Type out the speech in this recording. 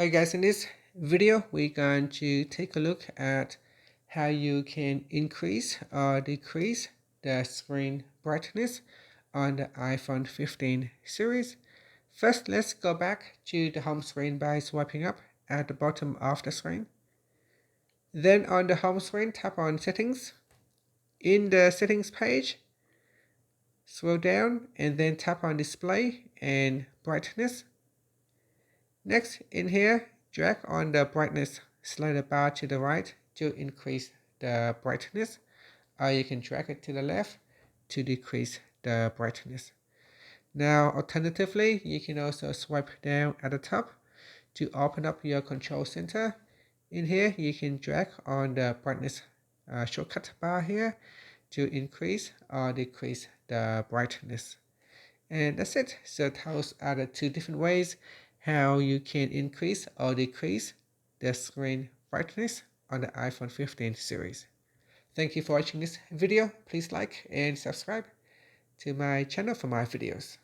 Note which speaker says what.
Speaker 1: Hi guys, in this video we're going to take a look at how you can increase or decrease the screen brightness on the iPhone 15 series. First, let's go back to the home screen by swiping up at the bottom of the screen. Then on the home screen, tap on Settings. In the Settings page, scroll down and then tap on Display and Brightness. Next, in here, drag on the brightness slider bar to the right to increase the brightness, or you can drag it to the left to decrease the brightness. Now, alternatively, you can also swipe down at the top to open up your control center. In here, you can drag on the brightness shortcut bar here to increase or decrease the brightness. And that's it. So those are the two different ways how you can increase or decrease the screen brightness on the iPhone 15 series. Thank you for watching this video. Please like and subscribe to my channel for my videos.